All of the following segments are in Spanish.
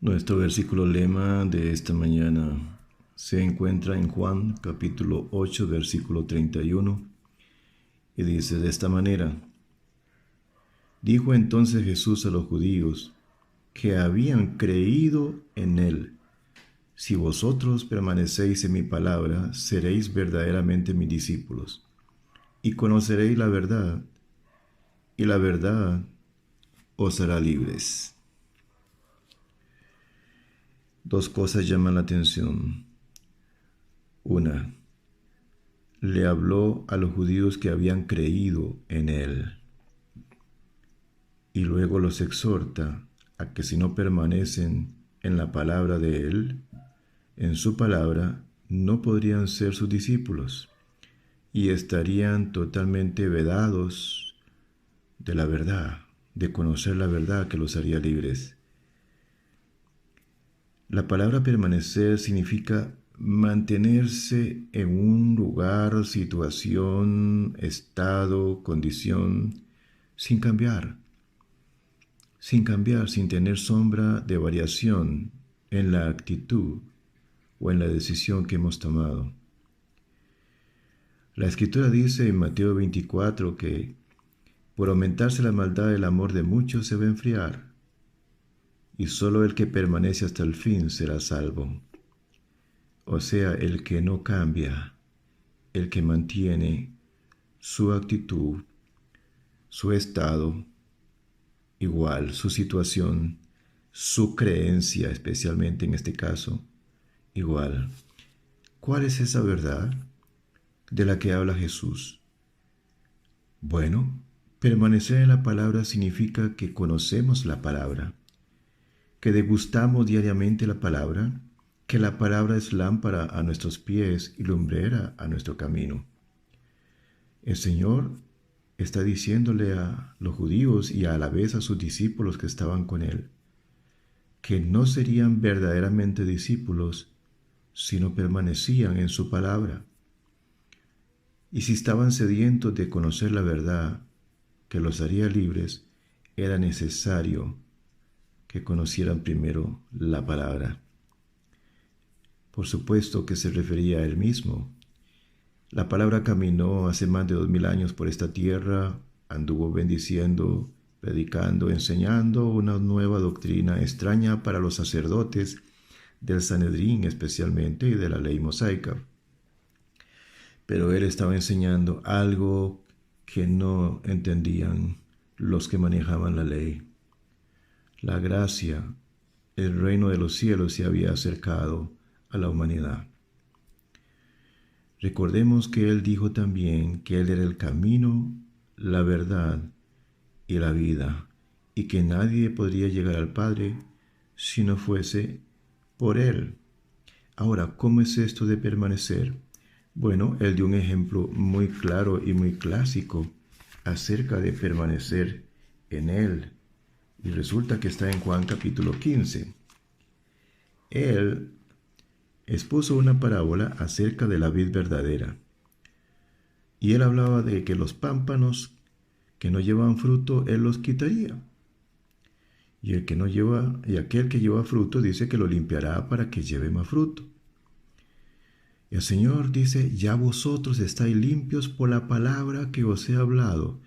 Nuestro versículo lema de esta mañana se encuentra en Juan capítulo 8 versículo 31 y dice de esta manera: Dijo entonces Jesús a los judíos que habían creído en él: Si vosotros permanecéis en mi palabra, seréis verdaderamente mis discípulos, y conoceréis la verdad, y la verdad os hará libres. Dos cosas llaman la atención. Una, le habló a los judíos que habían creído en él, y luego los exhorta a que si no permanecen en la palabra de él, en su palabra, no podrían ser sus discípulos y estarían totalmente vedados de la verdad, de conocer la verdad que los haría libres. La palabra permanecer significa mantenerse en un lugar, situación, estado, condición, sin cambiar, sin tener sombra de variación en la actitud o en la decisión que hemos tomado. La Escritura dice en Mateo 24 que por aumentarse la maldad, el amor de muchos se va a enfriar, y solo el que permanece hasta el fin será salvo. O sea, el que no cambia, el que mantiene su actitud, su estado igual, su situación, su creencia, especialmente en este caso, igual. ¿Cuál es esa verdad de la que habla Jesús? Bueno, permanecer en la palabra significa que conocemos la palabra, que degustamos diariamente la palabra, que la palabra es lámpara a nuestros pies y lumbrera a nuestro camino. El Señor está diciéndole a los judíos y a la vez a sus discípulos que estaban con él, que no serían verdaderamente discípulos si no permanecían en su palabra. Y si estaban sedientos de conocer la verdad que los haría libres, era necesario que conocieran primero la palabra. Por supuesto que se refería a él mismo. La palabra caminó hace más de 2000 años por esta tierra, anduvo bendiciendo, predicando, enseñando una nueva doctrina extraña para los sacerdotes del Sanedrín especialmente y de la ley mosaica. Pero él estaba enseñando algo que no entendían los que manejaban la ley. La gracia, el reino de los cielos se había acercado a la humanidad. Recordemos que él dijo también que él era el camino, la verdad y la vida, y que nadie podría llegar al Padre si no fuese por él. Ahora, ¿cómo es esto de permanecer? Bueno, él dio un ejemplo muy claro y muy clásico acerca de permanecer en él. Y resulta que está en Juan capítulo 15. Él expuso una parábola acerca de la vid verdadera. Y él hablaba de que los pámpanos que no llevan fruto, él los quitaría. Y aquel que lleva fruto dice que lo limpiará para que lleve más fruto. Y el Señor dice: ya vosotros estáis limpios por la palabra que os he hablado.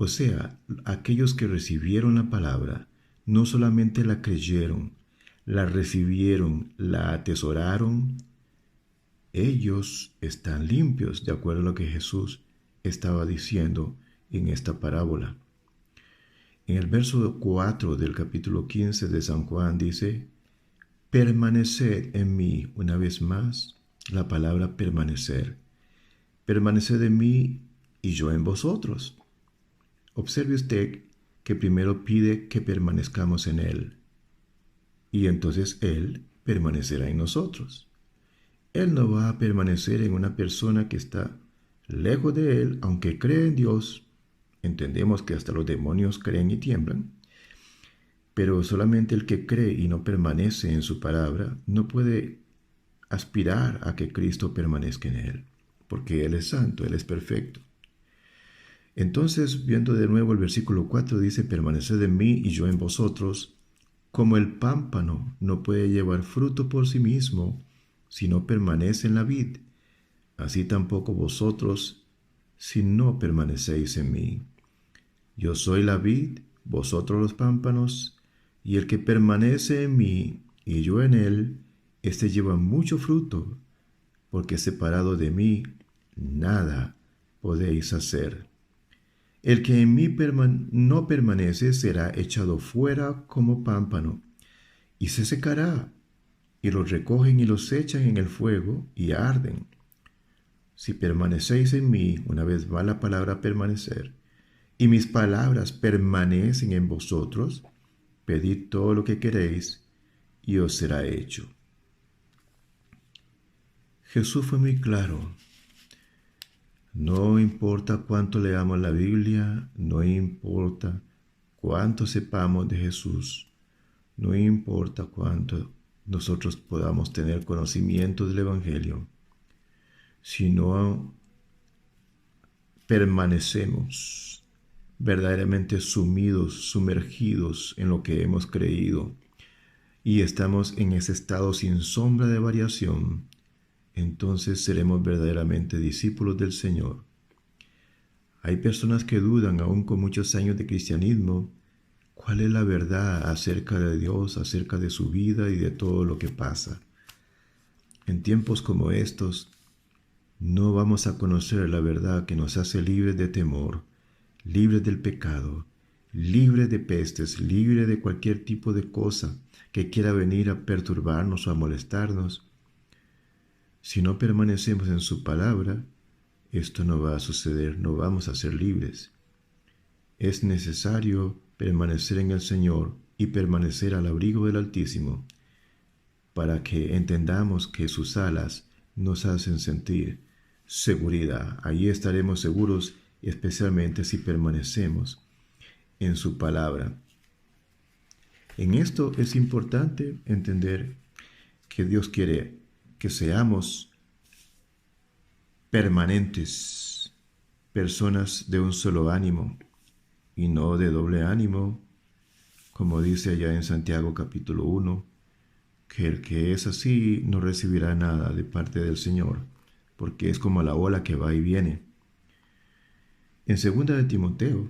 O sea, aquellos que recibieron la palabra, no solamente la creyeron, la recibieron, la atesoraron, ellos están limpios, de acuerdo a lo que Jesús estaba diciendo en esta parábola. En el verso 4 del capítulo 15 de San Juan dice: permaneced en mí. Una vez más, la palabra permanecer. Permaneced en mí y yo en vosotros. Observe usted que primero pide que permanezcamos en él, y entonces él permanecerá en nosotros. Él no va a permanecer en una persona que está lejos de él, aunque cree en Dios. Entendemos que hasta los demonios creen y tiemblan, pero solamente el que cree y no permanece en su palabra no puede aspirar a que Cristo permanezca en él, porque Él es santo, Él es perfecto. Entonces, viendo de nuevo el versículo 4, dice: permaneced en mí y yo en vosotros, Como el pámpano no puede llevar fruto por sí mismo si no permanece en la vid, así tampoco vosotros si no permanecéis en mí. Yo soy la vid, vosotros los pámpanos, y el que permanece en mí y yo en él, éste lleva mucho fruto, porque separado de mí nada podéis hacer. El que en mí no permanece será echado fuera como pámpano, y se secará, y los recogen y los echan en el fuego, y arden. Si permanecéis en mí, una vez más la palabra permanecer, y mis palabras permanecen en vosotros, pedid todo lo que queréis, y os será hecho. Jesús fue muy claro. No importa cuánto leamos la Biblia, no importa cuánto sepamos de Jesús, no importa cuánto nosotros podamos tener conocimiento del Evangelio, si no permanecemos verdaderamente sumergidos en lo que hemos creído y estamos en ese estado sin sombra de variación, entonces seremos verdaderamente discípulos del Señor. Hay personas que dudan, aún con muchos años de cristianismo, cuál es la verdad acerca de Dios, acerca de su vida y de todo lo que pasa. En tiempos como estos, no vamos a conocer la verdad que nos hace libres de temor, libres del pecado, libres de pestes, libres de cualquier tipo de cosa que quiera venir a perturbarnos o a molestarnos. Si no permanecemos en su palabra, esto no va a suceder, no vamos a ser libres. Es necesario permanecer en el Señor y permanecer al abrigo del Altísimo para que entendamos que sus alas nos hacen sentir seguridad. Allí estaremos seguros, especialmente si permanecemos en su palabra. En esto es importante entender que Dios quiere que seamos permanentes, personas de un solo ánimo y no de doble ánimo, como dice allá en Santiago capítulo 1, que el que es así no recibirá nada de parte del Señor, porque es como la ola que va y viene. En 2 de Timoteo,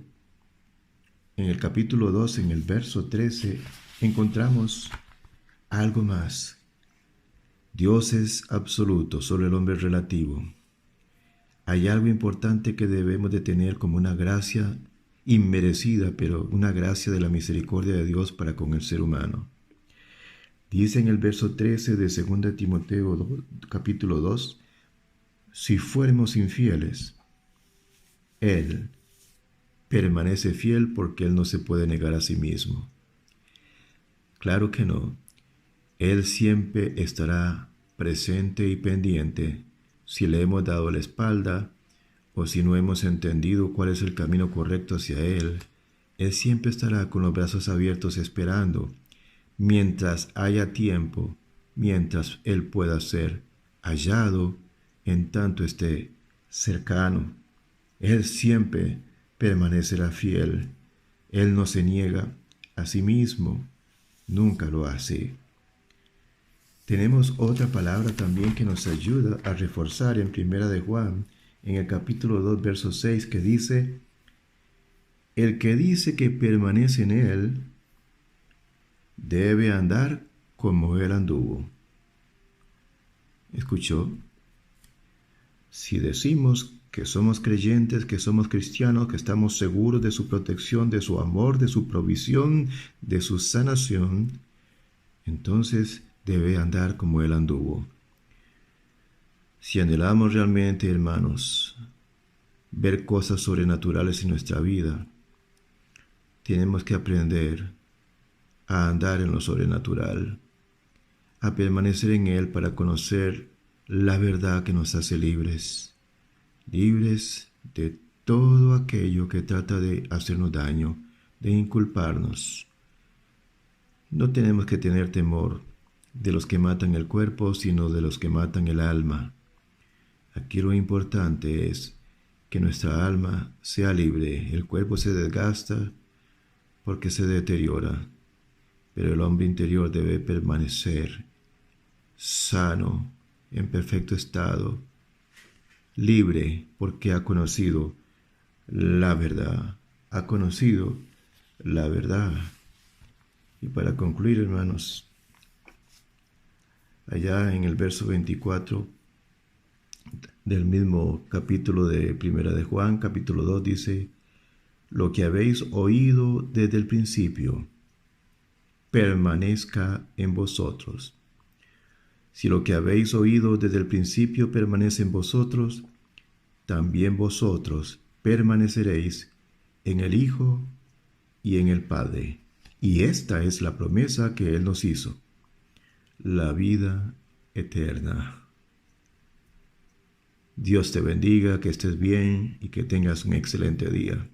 en el capítulo 2, en el verso 13, encontramos algo más. Dios es absoluto, solo el hombre es relativo. Hay algo importante que debemos de tener como una gracia inmerecida, pero una gracia de la misericordia de Dios para con el ser humano. Dice en el verso 13 de 2 Timoteo capítulo 2, si fuéramos infieles, Él permanece fiel porque Él no se puede negar a sí mismo. Claro que no. Él siempre estará presente y pendiente si le hemos dado la espalda o si no hemos entendido cuál es el camino correcto hacia Él. Él siempre estará con los brazos abiertos esperando mientras haya tiempo, mientras Él pueda ser hallado, en tanto esté cercano. Él siempre permanecerá fiel. Él no se niega a sí mismo, nunca lo hace. Tenemos otra palabra también que nos ayuda a reforzar en 1 de Juan, en el capítulo 2, verso 6, que dice, el que dice que permanece en Él, debe andar como Él anduvo. ¿Escuchó? Si decimos que somos creyentes, que somos cristianos, que estamos seguros de su protección, de su amor, de su provisión, de su sanación, entonces debe andar como Él anduvo. Si anhelamos realmente, hermanos, ver cosas sobrenaturales en nuestra vida, tenemos que aprender a andar en lo sobrenatural, a permanecer en Él para conocer la verdad que nos hace libres, libres de todo aquello que trata de hacernos daño, de inculparnos. No tenemos que tener temor de los que matan el cuerpo, sino de los que matan el alma. Aquí lo importante es que nuestra alma sea libre. El cuerpo se desgasta porque se deteriora. pero el hombre interior debe permanecer sano, en perfecto estado, libre, porque ha conocido la verdad. Ha conocido la verdad. Y para concluir, hermanos, allá en el verso 24 del mismo capítulo de Primera de Juan, capítulo 2, dice: lo que habéis oído desde el principio permanezca en vosotros. Si lo que habéis oído desde el principio permanece en vosotros, también vosotros permaneceréis en el Hijo y en el Padre. Y esta es la promesa que Él nos hizo: la vida eterna. Dios te bendiga, que estés bien y que tengas un excelente día.